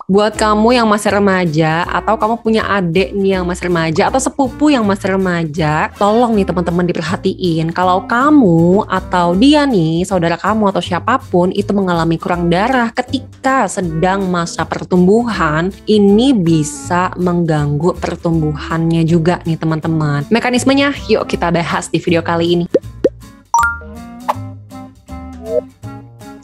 Buat kamu yang masih remaja atau kamu punya adik nih yang masih remaja atau sepupu yang masih remaja, tolong nih teman-teman diperhatiin kalau kamu atau dia nih, saudara kamu atau siapapun itu mengalami kurang darah ketika sedang masa pertumbuhan, ini bisa mengganggu pertumbuhannya juga nih teman-teman. Mekanismenya yuk kita bahas di video kali ini.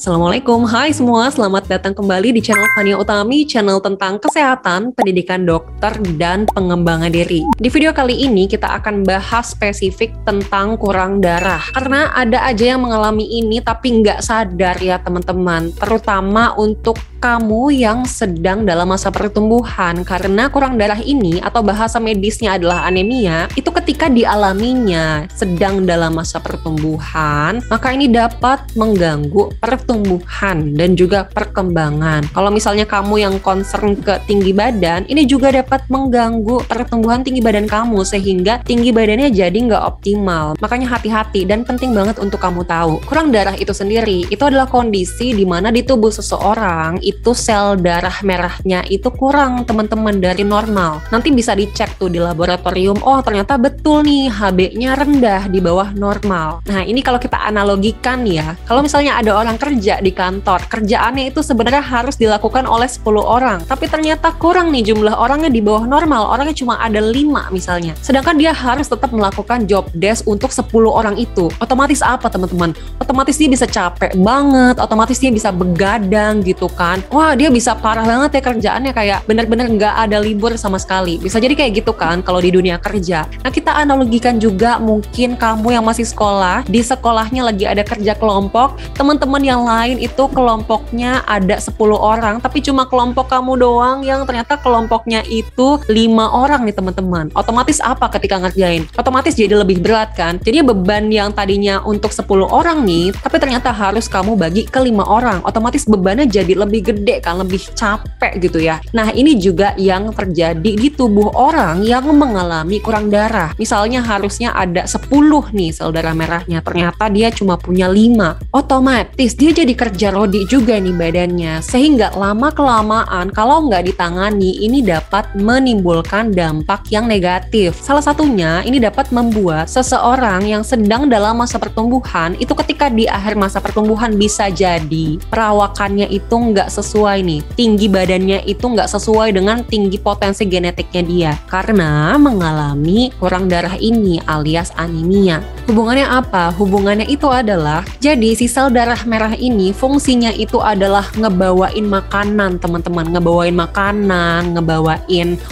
Assalamualaikum, hai semua, selamat datang kembali di channel Fania Utami, channel tentang kesehatan, pendidikan dokter, dan pengembangan diri. Di video kali ini kita akan bahas spesifik tentang kurang darah. Karena ada aja yang mengalami ini tapi nggak sadar ya teman-teman, terutama untuk kamu yang sedang dalam masa pertumbuhan. Karena kurang darah ini atau bahasa medisnya adalah anemia, itu ketika dialaminya sedang dalam masa pertumbuhan, maka ini dapat mengganggu pertumbuhan dan juga perkembangan. Kalau misalnya kamu yang concern ke tinggi badan, ini juga dapat mengganggu pertumbuhan tinggi badan kamu sehingga tinggi badannya jadi nggak optimal. Makanya hati-hati dan penting banget untuk kamu tahu. Kurang darah itu sendiri, itu adalah kondisi di mana di tubuh seseorang itu sel darah merahnya itu kurang teman-teman dari normal. Nanti bisa dicek tuh di laboratorium, oh ternyata betul nih HB-nya rendah di bawah normal. Nah ini kalau kita analogikan ya, kalau misalnya ada orang kerja di kantor, kerjaannya itu sebenarnya harus dilakukan oleh 10 orang, tapi ternyata kurang nih jumlah orangnya di bawah normal, orangnya cuma ada 5 misalnya. Sedangkan dia harus tetap melakukan job desk untuk 10 orang itu. Otomatis apa teman-teman? Otomatis dia bisa capek banget, otomatis dia bisa begadang gitu kan. Wah dia bisa parah banget ya kerjaannya, kayak bener-bener nggak ada libur sama sekali. Bisa jadi kayak gitu kan kalau di dunia kerja. Nah kita analogikan juga mungkin kamu yang masih sekolah, di sekolahnya lagi ada kerja kelompok, teman-teman yang lain itu kelompoknya ada 10 orang, tapi cuma kelompok kamu doang yang ternyata kelompoknya itu 5 orang nih teman-teman. Otomatis apa ketika ngerjain? Otomatis jadi lebih berat kan? Jadi beban yang tadinya untuk 10 orang nih, tapi ternyata harus kamu bagi ke 5 orang. Otomatis bebannya jadi lebih gede kan, lebih capek gitu ya. Nah ini juga yang terjadi di tubuh orang yang mengalami kurang darah. Misalnya harusnya ada 10 nih sel darah merahnya, ternyata dia cuma punya 5. Otomatis dia jadi kerja rodi juga nih badannya. Sehingga lama-kelamaan kalau nggak ditangani ini dapat menimbulkan dampak yang negatif. Salah satunya ini dapat membuat seseorang yang sedang dalam masa pertumbuhan itu ketika di akhir masa pertumbuhan bisa jadi perawakannya itu nggak sesuai nih, tinggi badannya itu nggak sesuai dengan tinggi potensi genetiknya dia karena mengalami kurang darah ini alias anemia. Hubungannya apa? Hubungannya itu adalah jadi si sel darah merah ini fungsinya itu adalah ngebawain makanan teman-teman, ngebawain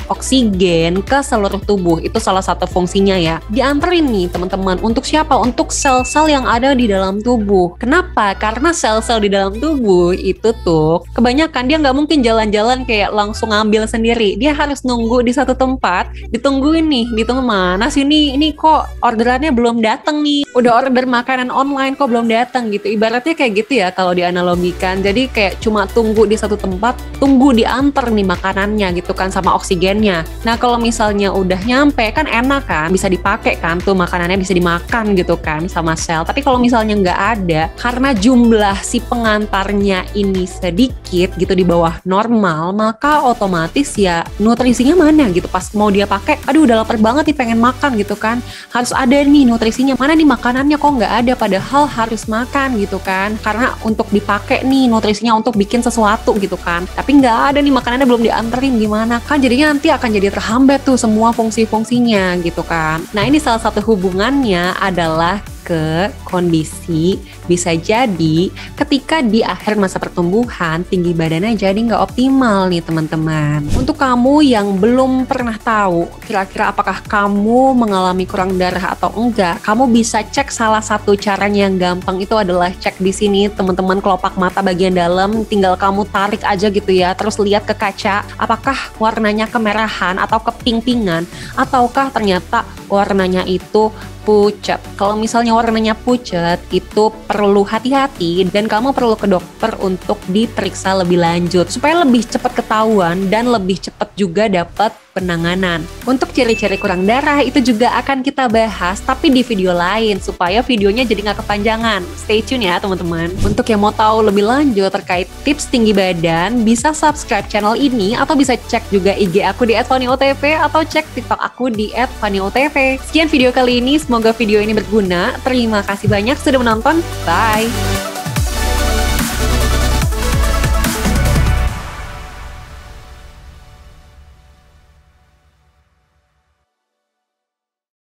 oksigen ke seluruh tubuh. Itu salah satu fungsinya ya. Dianterin nih teman-teman, untuk siapa? Untuk sel-sel yang ada di dalam tubuh. Kenapa? Karena sel-sel di dalam tubuh itu tuh kebanyakan dia nggak mungkin jalan-jalan kayak langsung ngambil sendiri. Dia harus nunggu di satu tempat, ditungguin nih, ditunggu mana sih ini kok orderannya belum datang nih. Udah order makanan online kok belum datang gitu. Ibaratnya kayak gitu ya kalau dianalogikan. Jadi kayak cuma tunggu di satu tempat, tunggu diantar nih makanannya gitu kan sama oksigennya. Nah kalau misalnya udah nyampe kan enak kan, bisa dipakai kan tuh makanannya, bisa dimakan gitu kan sama sel. Tapi kalau misalnya nggak ada, karena jumlah si pengantarnya ini sedikit gitu di bawah normal, maka otomatis ya nutrisinya mana gitu. Pas mau dia pakai, aduh udah lapar banget nih pengen makan gitu kan. Harus ada nih nutrisinya, mana nih makanannya kok nggak ada, padahal harus makan gitu kan. Karena untuk dipakai nih nutrisinya untuk bikin sesuatu gitu kan. Tapi nggak ada nih makanannya belum dianterin, gimana kan jadinya nanti akan jadi terhambat tuh semua fungsi-fungsinya gitu kan. Nah ini salah satu hubungannya adalah ke kondisi bisa jadi ketika di akhir masa pertumbuhan tinggi badannya jadi nggak optimal nih teman-teman. Untuk kamu yang belum pernah tahu kira-kira apakah kamu mengalami kurang darah atau enggak, kamu bisa cek salah satu caranya yang gampang itu adalah cek di sini teman-teman, kelopak mata bagian dalam, tinggal kamu tarik aja gitu ya, terus lihat ke kaca apakah warnanya kemerahan atau keping-pingan ataukah ternyata warnanya itu pucat. Kalau misalnya warnanya pucat, itu perlu hati-hati dan kamu perlu ke dokter untuk diperiksa lebih lanjut supaya lebih cepat ketahuan dan lebih cepat juga dapat penanganan. Untuk ciri-ciri kurang darah itu juga akan kita bahas tapi di video lain supaya videonya jadi nggak kepanjangan. Stay tune ya teman-teman. Untuk yang mau tahu lebih lanjut terkait tips tinggi badan, bisa subscribe channel ini atau bisa cek juga IG aku di @fannyotv atau cek TikTok aku di @fannyotv. Sekian video kali ini, semoga video ini berguna. Terima kasih banyak sudah menonton. Bye!